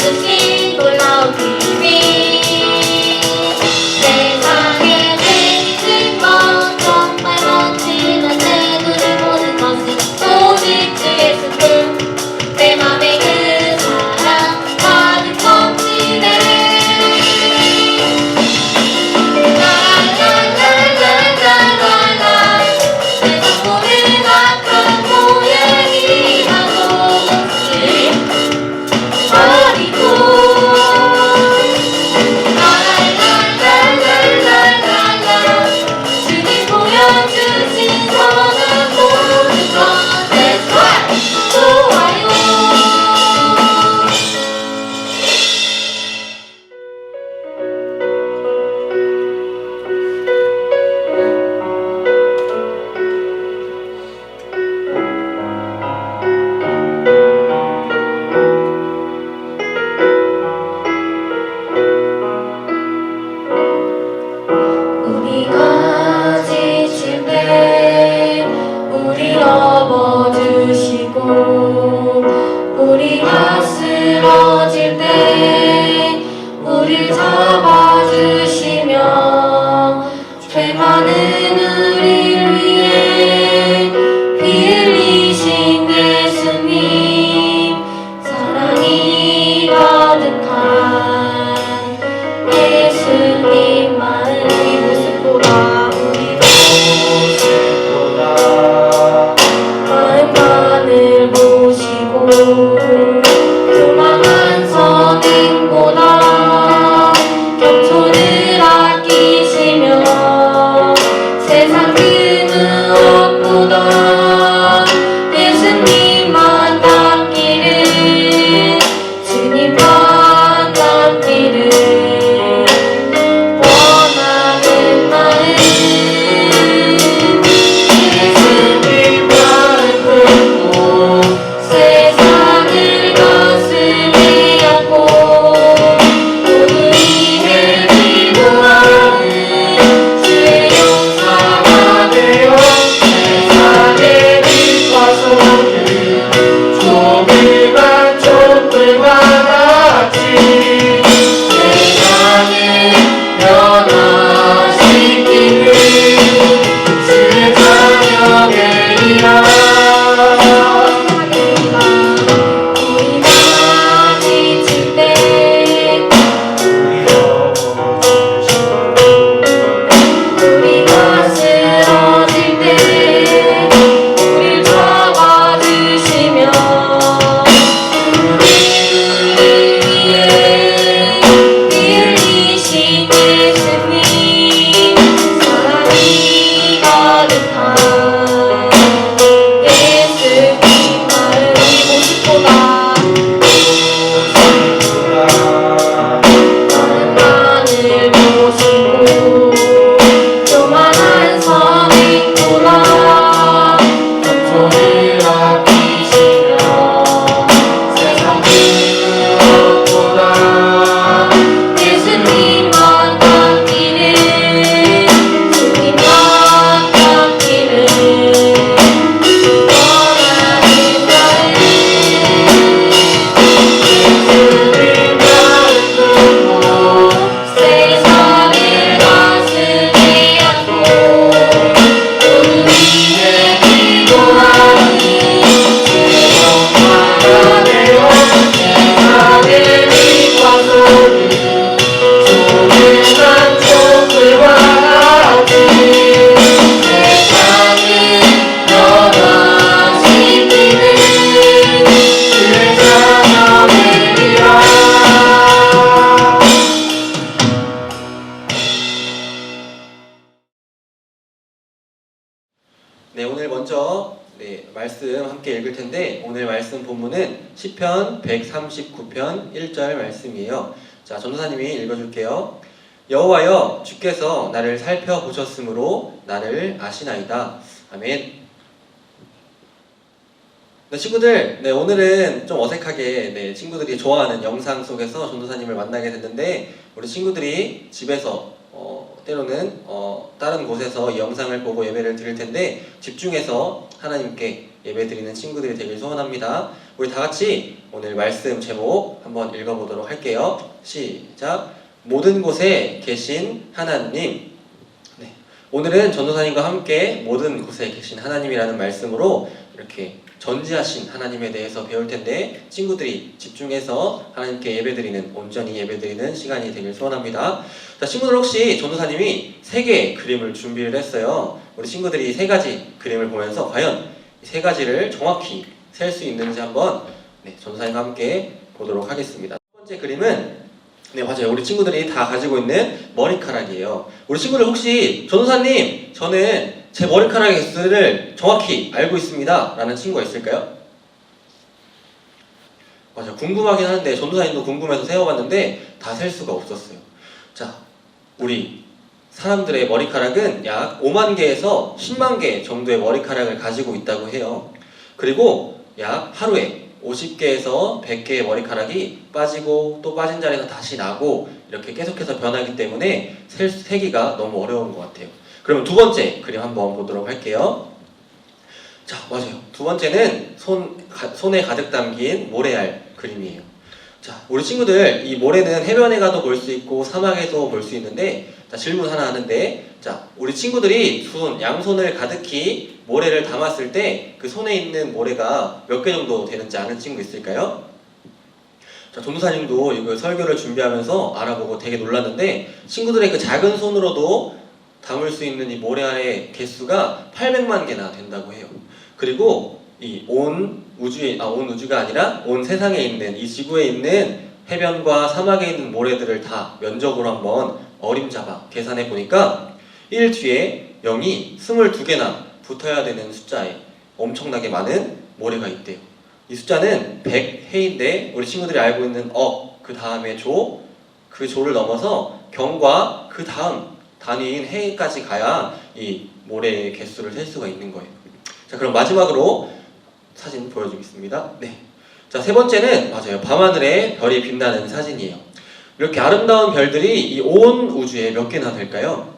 주신 놀라운 비밀 세상에 생긴 것 정말 멋지는 내 눈이 보는 것은 오직 주 예수뿐 내 맘에 그 사랑 가득 넘치네 라라라라라라라 세상 모든 악한 모양이 하고 버리고 라라라라라라라 주님 보여주신 선한 모든 것 That's right 좋아요 우리가 지칠 때 우리 업어주시고 우리가 쓰러질 때 우릴 잡아주시며 죄 많은 우릴 위해 피 흘리신 예수님 사랑이 가득한 예수님만을 모습보다 마음만을 보시고 교만한 선행보다 겸손을 아끼시며 세상 그 무엇보다 예수님만 닮기를 주님만 닮기를 원하는 마음 예수님만 품고 세상을 가슴에 안고 모두 위해 기도하는 주의 용사가 되어 세상의 빛과 소리 조그만 촛불과 같이 세상을 변화시키는 주의 자녀들이라 우리가 지칠 때 우리가 쓰러질 때 우릴 잡아주시며 우리를 위해 피 흘리신 예수님 사랑이 가득한 예수님 마음이 모습보다 마음만을 보시고 교만한 선행보다 겸손을 아끼시며 세상 그 무엇보다 예수님만 닮기를 주님만 닮기를 원하는 마음 예수님만 품고 세상을 가슴에 안고 모두 위해 기도하는 주의 용사가 되어 세상의 빛과 소리 조그만 촛불과 같이 세상을 변화시키는 주의 자녀들이라 네, 오늘 먼저 말씀 함께 읽을 텐데 오늘 말씀 본문은 시편 139편 1절 말씀이에요. 자, 전도사님이 읽어줄게요. 여호와여 주께서 나를 살펴보셨으므로 나를 아시나이다. 아멘. 네, 친구들, 오늘은 좀 어색하게 친구들이 좋아하는 영상 속에서 전도사님을 만나게 됐는데 우리 친구들이 집에서 때로는 다른 곳에서 이 영상을 보고 예배를 드릴 텐데 집중해서 하나님께 예배드리는 친구들이 되길 소원합니다. 우리 다 같이 오늘 말씀 제목 한번 읽어보도록 할게요. 시작. 모든 곳에 계신 하나님. 네. 오늘은 전도사님과 함께 모든 곳에 계신 하나님이라는 말씀으로 이렇게 전지하신 하나님에 대해서 배울 텐데 친구들이 집중해서 하나님께 예배드리는, 온전히 예배드리는 시간이 되길 소원합니다. 자, 친구들 혹시 전도사님이 3개의 그림을 준비를 했어요. 우리 친구들이 3가지 그림을 보면서 과연 이 3가지를 정확히 셀 수 있는지 한번 전도사님과 함께 보도록 하겠습니다. 첫 번째 그림은 맞아요. 우리 친구들이 다 가지고 있는 머리카락이에요. 우리 친구들 혹시 전도사님, 저는 제 머리카락의 개수를 정확히 알고 있습니다 라는 친구가 있을까요? 맞아요. 궁금하긴 한데 전도사님도 궁금해서 세어봤는데 다 셀 수가 없었어요. 자, 우리 사람들의 머리카락은 약 5만 개에서 10만 개 정도의 머리카락을 가지고 있다고 해요. 그리고 약 하루에 50개에서 100개의 머리카락이 빠지고 또 빠진 자리에서 다시 나고 이렇게 계속해서 변하기 때문에 세기가 너무 어려운 것 같아요. 그럼 두 번째 그림 한번 보도록 할게요. 자, 맞아요. 두 번째는 손에 가득 담긴 모래알 그림이에요. 자, 우리 친구들 이 모래는 해변에 가도 볼 수 있고 사막에도 볼 수 있는데, 자, 질문 하나 하는데, 자, 우리 친구들이 양손을 가득히 모래를 담았을 때 그 손에 있는 모래가 몇 개 정도 되는지 아는 친구 있을까요? 자, 전도사님도 이거 설교를 준비하면서 알아보고 되게 놀랐는데 친구들의 그 작은 손으로도 담을 수 있는 이 모래알의 개수가 800만 개나 된다고 해요. 그리고 이 온 우주가 아니라 온 세상에 있는 이 지구에 있는 해변과 사막에 있는 모래들을 다 면적으로 한번 어림잡아 계산해 보니까 1 뒤에 0이 22개나 붙어야 되는 숫자에 엄청나게 많은 모래가 있대요. 이 숫자는 100해인데 우리 친구들이 알고 있는 그 다음에 조, 그 조를 넘어서 경과 그 다음 단위인 해까지 가야 이 모래의 개수를 셀 수가 있는 거예요. 자, 그럼 마지막으로 사진 보여주겠습니다. 네. 자, 세 번째는 맞아요. 밤하늘에 별이 빛나는 사진이에요. 이렇게 아름다운 별들이 이 온 우주에 몇 개나 될까요?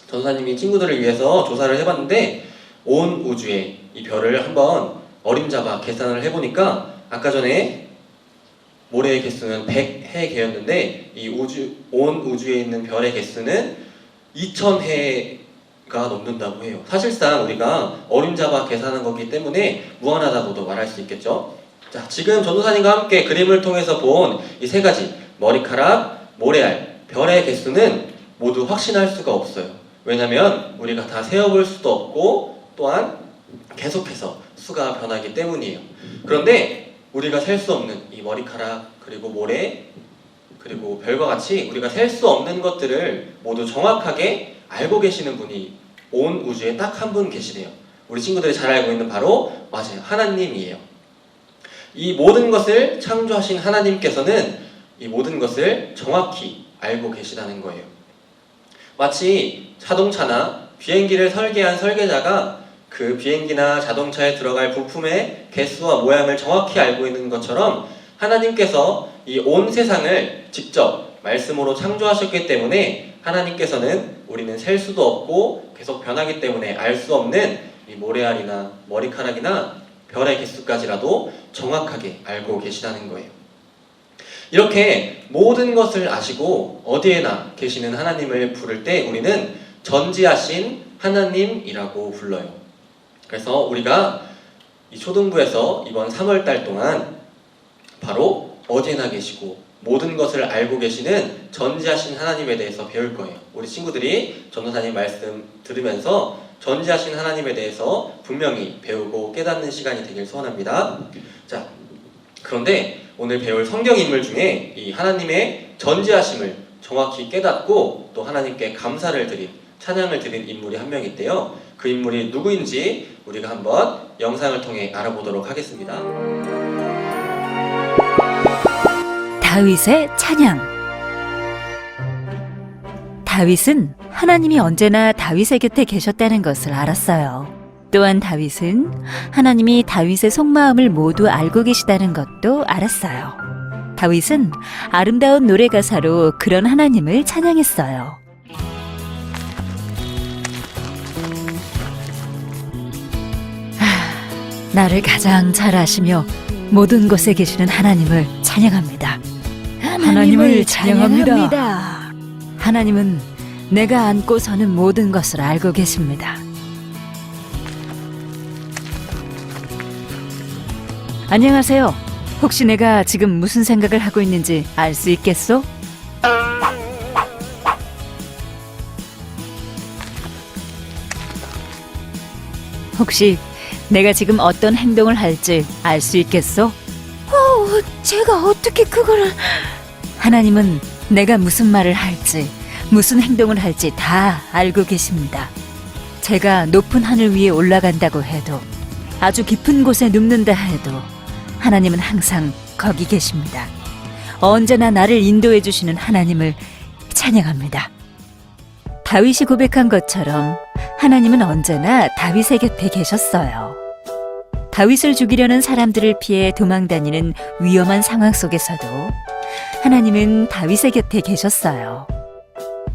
전도사님이 친구들을 위해서 조사를 해봤는데 온 우주에 이 별을 한번 어림잡아 계산을 해보니까 아까 전에 모래의 개수는 100해 개였는데 이 온 우주에 있는 별의 개수는 2000해가 넘는다고 해요. 사실상 우리가 어림잡아 계산한 거기 때문에 무한하다고도 말할 수 있겠죠. 자, 지금 전도사님과 함께 그림을 통해서 본 이 3가지 머리카락, 모래알, 별의 개수는 모두 확신할 수가 없어요. 왜냐면 우리가 다 세어볼 수도 없고 또한 계속해서 수가 변하기 때문이에요. 그런데 우리가 셀 수 없는 이 머리카락, 그리고 모래, 그리고 별과 같이 우리가 셀 수 없는 것들을 모두 정확하게 알고 계시는 분이 온 우주에 딱 한 분 계시대요. 우리 친구들이 잘 알고 있는 바로 맞아요. 하나님이에요. 이 모든 것을 창조하신 하나님께서는 이 모든 것을 정확히 알고 계시다는 거예요. 마치 자동차나 비행기를 설계한 설계자가 그 비행기나 자동차에 들어갈 부품의 개수와 모양을 정확히 알고 있는 것처럼 하나님께서 이 온 세상을 직접 말씀으로 창조하셨기 때문에 하나님께서는 우리는 셀 수도 없고 계속 변하기 때문에 알 수 없는 이 모래알이나 머리카락이나 별의 개수까지라도 정확하게 알고 계시다는 거예요. 이렇게 모든 것을 아시고 어디에나 계시는 하나님을 부를 때 우리는 전지하신 하나님이라고 불러요. 그래서 우리가 이 초등부에서 이번 3월달 동안 바로 어디에나 계시고 모든 것을 알고 계시는 전지하신 하나님에 대해서 배울 거예요. 우리 친구들이 전도사님 말씀 들으면서 전지하신 하나님에 대해서 분명히 배우고 깨닫는 시간이 되길 소원합니다. 자, 그런데 오늘 배울 성경 인물 중에 이 하나님의 전지하심을 정확히 깨닫고 또 하나님께 감사를 드린, 찬양을 드린 인물이 한 명 있대요. 그 인물이 누구인지 우리가 한번 영상을 통해 알아보도록 하겠습니다. 다윗의 찬양. 다윗은 하나님이 언제나 다윗의 곁에 계셨다는 것을 알았어요. 또한 다윗은 하나님이 다윗의 속마음을 모두 알고 계시다는 것도 알았어요. 다윗은 아름다운 노래 가사로 그런 하나님을 찬양했어요. 나를 가장 잘 아시며 모든 곳에 계시는 하나님을 찬양합니다. 하나님을 찬양합니다. 하나님은 내가 안고 서는 모든 것을 알고 계십니다. 안녕하세요. 혹시 내가 지금 무슨 생각을 하고 있는지 알 수 있겠소? 혹시 내가 지금 어떤 행동을 할지 알 수 있겠소? 제가 어떻게 그거를... 하나님은 내가 무슨 말을 할지, 무슨 행동을 할지 다 알고 계십니다. 제가 높은 하늘 위에 올라간다고 해도, 아주 깊은 곳에 눕는다 해도 하나님은 항상 거기 계십니다. 언제나 나를 인도해 주시는 하나님을 찬양합니다. 다윗이 고백한 것처럼 하나님은 언제나 다윗의 곁에 계셨어요. 다윗을 죽이려는 사람들을 피해 도망다니는 위험한 상황 속에서도 하나님은 다윗의 곁에 계셨어요.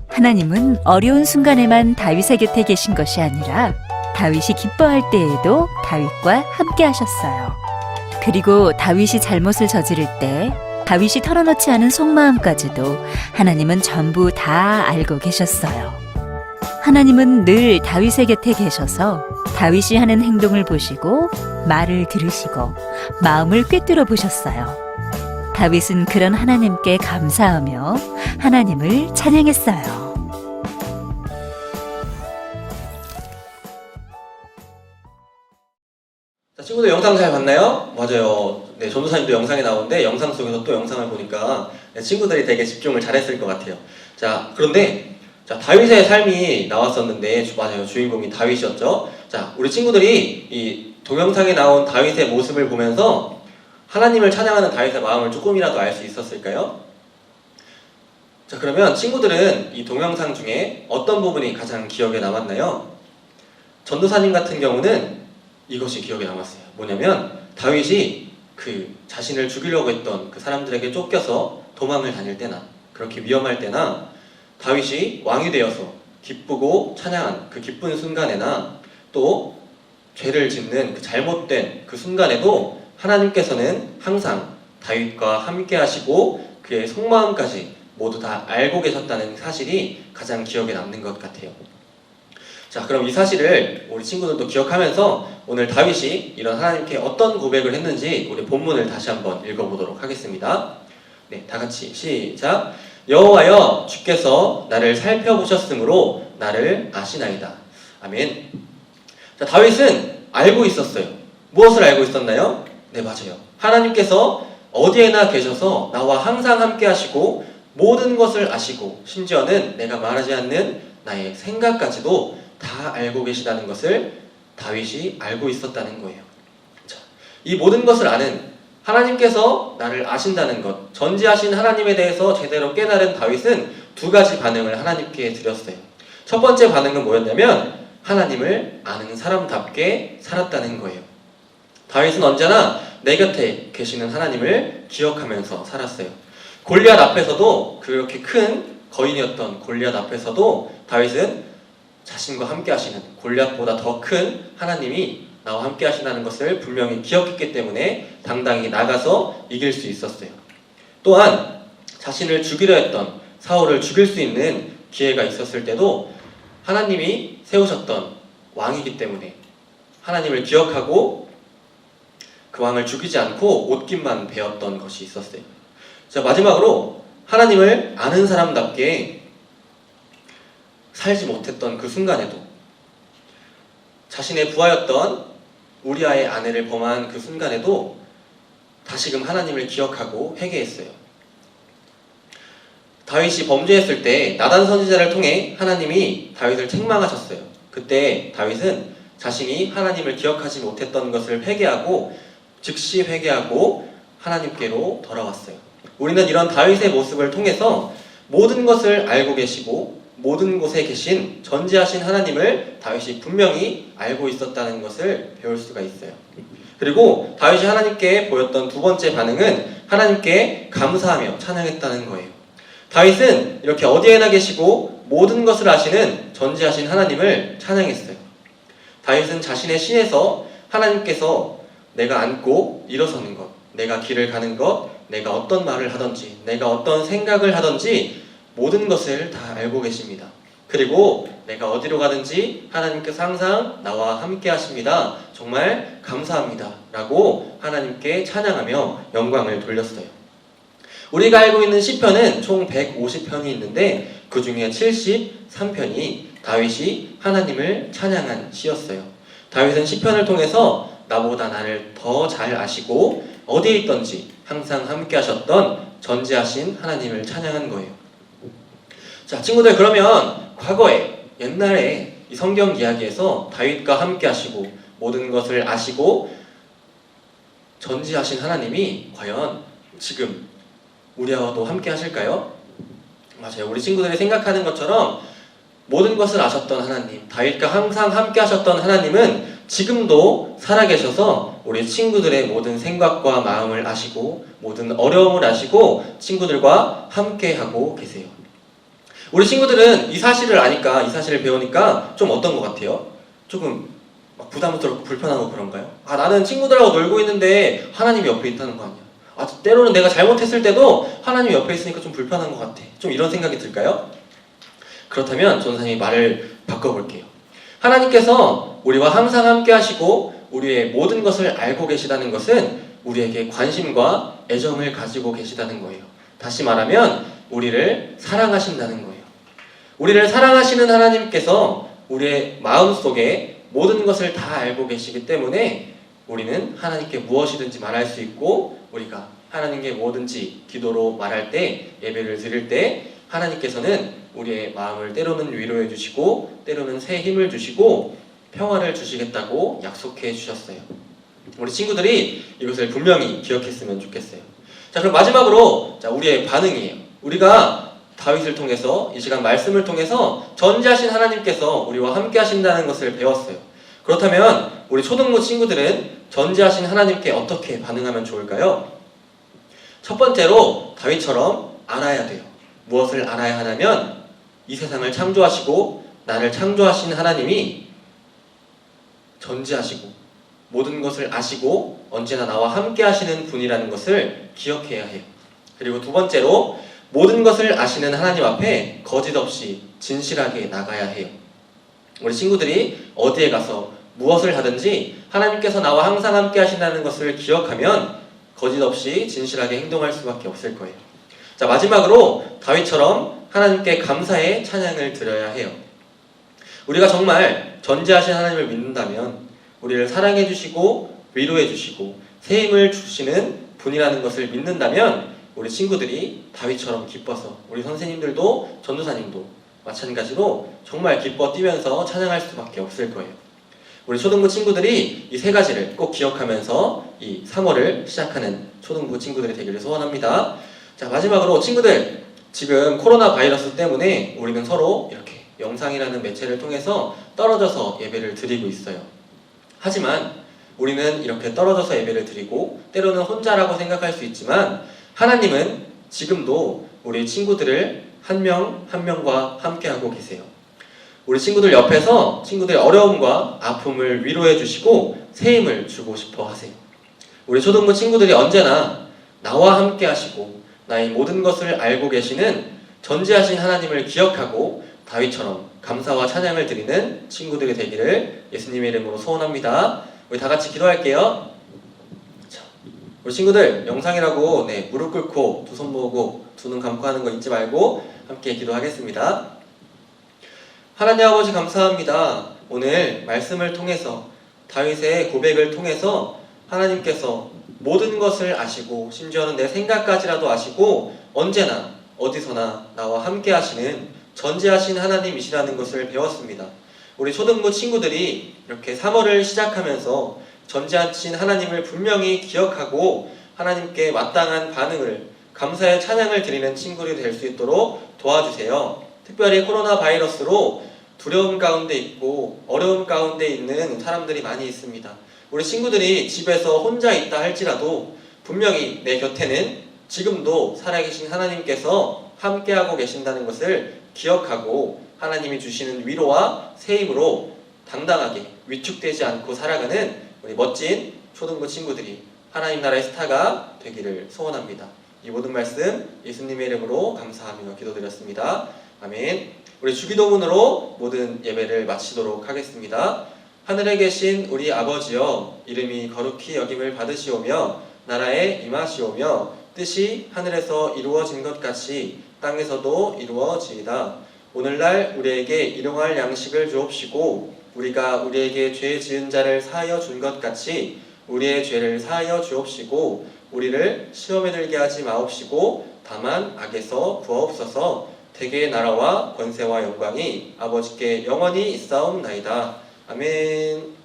하나님은 어려운 순간에만 다윗의 곁에 계신 것이 아니라 다윗이 기뻐할 때에도 다윗과 함께 하셨어요. 그리고 다윗이 잘못을 저지를 때 다윗이 털어놓지 않은 속마음까지도 하나님은 전부 다 알고 계셨어요. 하나님은 늘 다윗의 곁에 계셔서 다윗이 하는 행동을 보시고 말을 들으시고 마음을 꿰뚫어 보셨어요. 다윗은 그런 하나님께 감사하며 하나님을 찬양했어요. 자, 친구들 영상 잘 봤나요? 맞아요. 네, 전도사님도 영상에 나오는데 영상 속에서 또 영상을 보니까 친구들이 되게 집중을 잘했을 것 같아요. 자, 그런데 자, 다윗의 삶이 나왔었는데 맞아요. 주인공이 다윗이었죠. 자, 우리 친구들이 이 동영상에 나온 다윗의 모습을 보면서 하나님을 찬양하는 다윗의 마음을 조금이라도 알 수 있었을까요? 자, 그러면 친구들은 이 동영상 중에 어떤 부분이 가장 기억에 남았나요? 전도사님 같은 경우는 이것이 기억에 남았어요. 뭐냐면 다윗이 그 자신을 죽이려고 했던 그 사람들에게 쫓겨서 도망을 다닐 때나 그렇게 위험할 때나 다윗이 왕이 되어서 기쁘고 찬양한 그 기쁜 순간에나 또 죄를 짓는 그 잘못된 그 순간에도 하나님께서는 항상 다윗과 함께 하시고 그의 속마음까지 모두 다 알고 계셨다는 사실이 가장 기억에 남는 것 같아요. 자, 그럼 이 사실을 우리 친구들도 기억하면서 오늘 다윗이 이런 하나님께 어떤 고백을 했는지 우리 본문을 다시 한번 읽어보도록 하겠습니다. 네, 다 같이 시작. 여호와여, 주께서 나를 살펴보셨으므로 나를 아시나이다. 아멘. 자, 다윗은 알고 있었어요. 무엇을 알고 있었나요? 네, 맞아요. 하나님께서 어디에나 계셔서 나와 항상 함께 하시고 모든 것을 아시고 심지어는 내가 말하지 않는 나의 생각까지도 다 알고 계시다는 것을 다윗이 알고 있었다는 거예요. 자, 이 모든 것을 아는 하나님께서 나를 아신다는 것, 전지하신 하나님에 대해서 제대로 깨달은 다윗은 두 가지 반응을 하나님께 드렸어요. 첫 번째 반응은 뭐였냐면 하나님을 아는 사람답게 살았다는 거예요. 다윗은 언제나 내 곁에 계시는 하나님을 기억하면서 살았어요. 골리앗 앞에서도, 그렇게 큰 거인이었던 골리앗 앞에서도 다윗은 자신과 함께 하시는, 골리앗보다 더 큰 하나님이 나와 함께 하신다는 것을 분명히 기억했기 때문에 당당히 나가서 이길 수 있었어요. 또한 자신을 죽이려 했던 사울을 죽일 수 있는 기회가 있었을 때도 하나님이 세우셨던 왕이기 때문에 하나님을 기억하고 그 왕을 죽이지 않고 옷깃만 베었던 것이 있었어요. 자, 마지막으로 하나님을 아는 사람답게 살지 못했던 그 순간에도 자신의 부하였던 우리아의 아내를 범한 그 순간에도 다시금 하나님을 기억하고 회개했어요. 다윗이 범죄했을 때 나단 선지자를 통해 하나님이 다윗을 책망하셨어요. 그때 다윗은 자신이 하나님을 기억하지 못했던 것을 회개하고 즉시 회개하고 하나님께로 돌아왔어요. 우리는 이런 다윗의 모습을 통해서 모든 것을 알고 계시고 모든 곳에 계신 전지하신 하나님을 다윗이 분명히 알고 있었다는 것을 배울 수가 있어요. 그리고 다윗이 하나님께 보였던 두 번째 반응은 하나님께 감사하며 찬양했다는 거예요. 다윗은 이렇게 어디에나 계시고 모든 것을 아시는 전지하신 하나님을 찬양했어요. 다윗은 자신의 시에서 하나님께서 내가 앉고 일어서는 것, 내가 길을 가는 것, 내가 어떤 말을 하든지, 내가 어떤 생각을 하든지 모든 것을 다 알고 계십니다. 그리고 내가 어디로 가든지 하나님께서 항상 나와 함께 하십니다. 정말 감사합니다. 라고 하나님께 찬양하며 영광을 돌렸어요. 우리가 알고 있는 시편은 총 150편이 있는데 그 중에 73편이 다윗이 하나님을 찬양한 시였어요. 다윗은 시편을 통해서 나보다 나를 더 잘 아시고 어디에 있든지 항상 함께 하셨던 전지하신 하나님을 찬양한 거예요. 자, 친구들, 그러면 과거에 옛날에 이 성경 이야기에서 다윗과 함께 하시고 모든 것을 아시고 전지하신 하나님이 과연 지금 우리와도 함께 하실까요? 맞아요. 우리 친구들이 생각하는 것처럼 모든 것을 아셨던 하나님, 다윗과 항상 함께 하셨던 하나님은 지금도 살아계셔서 우리 친구들의 모든 생각과 마음을 아시고 모든 어려움을 아시고 친구들과 함께 하고 계세요. 우리 친구들은 이 사실을 아니까, 이 사실을 배우니까 좀 어떤 것 같아요? 조금 막 부담스럽고 불편하고 그런가요? 아, 나는 친구들하고 놀고 있는데 하나님이 옆에 있다는 거 아니야? 아, 때로는 내가 잘못했을 때도 하나님이 옆에 있으니까 좀 불편한 것 같아. 좀 이런 생각이 들까요? 그렇다면 전사님이 말을 바꿔볼게요. 하나님께서 우리와 항상 함께 하시고 우리의 모든 것을 알고 계시다는 것은 우리에게 관심과 애정을 가지고 계시다는 거예요. 다시 말하면 우리를 사랑하신다는 거예요. 우리를 사랑하시는 하나님께서 우리의 마음속에 모든 것을 다 알고 계시기 때문에 우리는 하나님께 무엇이든지 말할 수 있고, 우리가 하나님께 뭐든지 기도로 말할 때, 예배를 드릴 때 하나님께서는 우리의 마음을 때로는 위로해 주시고 때로는 새 힘을 주시고 평화를 주시겠다고 약속해 주셨어요. 우리 친구들이 이것을 분명히 기억했으면 좋겠어요. 자, 그럼 마지막으로 우리의 반응이에요. 우리가 다윗을 통해서, 이 시간 말씀을 통해서 전지하신 하나님께서 우리와 함께 하신다는 것을 배웠어요. 그렇다면 우리 초등부 친구들은 전지하신 하나님께 어떻게 반응하면 좋을까요? 첫 번째로 다윗처럼 알아야 돼요. 무엇을 알아야 하냐면 이 세상을 창조하시고 나를 창조하신 하나님이 전지하시고 모든 것을 아시고 언제나 나와 함께 하시는 분이라는 것을 기억해야 해요. 그리고 두 번째로 모든 것을 아시는 하나님 앞에 거짓 없이 진실하게 나가야 해요. 우리 친구들이 어디에 가서 무엇을 하든지 하나님께서 나와 항상 함께 하신다는 것을 기억하면 거짓 없이 진실하게 행동할 수밖에 없을 거예요. 자, 마지막으로 다윗처럼 하나님께 감사의 찬양을 드려야 해요. 우리가 정말 전지하신 하나님을 믿는다면 우리를 사랑해 주시고 위로해 주시고 새 힘을 주시는 분이라는 것을 믿는다면 우리 친구들이 다윗처럼 기뻐서, 우리 선생님들도 전도사님도 마찬가지로 정말 기뻐 뛰면서 찬양할 수밖에 없을 거예요. 우리 초등부 친구들이 이 세 가지를 꼭 기억하면서 이 3월을 시작하는 초등부 친구들이 되기를 소원합니다. 자, 마지막으로 친구들, 지금 코로나 바이러스 때문에 우리는 서로 이렇게 영상이라는 매체를 통해서 떨어져서 예배를 드리고 있어요. 하지만 우리는 이렇게 떨어져서 예배를 드리고 때로는 혼자라고 생각할 수 있지만 하나님은 지금도 우리 친구들을 한 명 한 명과 함께하고 계세요. 우리 친구들 옆에서 친구들의 어려움과 아픔을 위로해 주시고 새 힘을 주고 싶어 하세요. 우리 초등부 친구들이 언제나 나와 함께 하시고 나의 모든 것을 알고 계시는 전지하신 하나님을 기억하고 다윗처럼 감사와 찬양을 드리는 친구들이 되기를 예수님의 이름으로 소원합니다. 우리 다 같이 기도할게요. 자, 우리 친구들 영상이라고 무릎 꿇고 두 손 모으고 두 눈 감고 하는 거 잊지 말고 함께 기도하겠습니다. 하나님 아버지, 감사합니다. 오늘 말씀을 통해서 다윗의 고백을 통해서 하나님께서 모든 것을 아시고 심지어는 내 생각까지라도 아시고 언제나 어디서나 나와 함께 하시는 전지하신 하나님이시라는 것을 배웠습니다. 우리 초등부 친구들이 이렇게 3월을 시작하면서 전지하신 하나님을 분명히 기억하고 하나님께 마땅한 반응을, 감사의 찬양을 드리는 친구들이 될 수 있도록 도와주세요. 특별히 코로나 바이러스로 두려움 가운데 있고 어려움 가운데 있는 사람들이 많이 있습니다. 우리 친구들이 집에서 혼자 있다 할지라도 분명히 내 곁에는 지금도 살아계신 하나님께서 함께하고 계신다는 것을 기억하고 하나님이 주시는 위로와 새 힘으로 당당하게 위축되지 않고 살아가는 우리 멋진 초등부 친구들이 하나님 나라의 스타가 되기를 소원합니다. 이 모든 말씀 예수님의 이름으로 감사하며 기도드렸습니다. 아멘. 우리 주기도문으로 모든 예배를 마치도록 하겠습니다. 하늘에 계신 우리 아버지여, 이름이 거룩히 여김을 받으시오며 나라에 임하시오며 뜻이 하늘에서 이루어진 것 같이 땅에서도 이루어지이다. 오늘날 우리에게 일용할 양식을 주옵시고 우리가 우리에게 죄 지은 자를 사하여 준 것 같이 우리의 죄를 사하여 주옵시고 우리를 시험에 들게 하지 마옵시고 다만 악에서 구하옵소서. 대개의 나라와 권세와 영광이 아버지께 영원히 있사옵나이다. 아멘.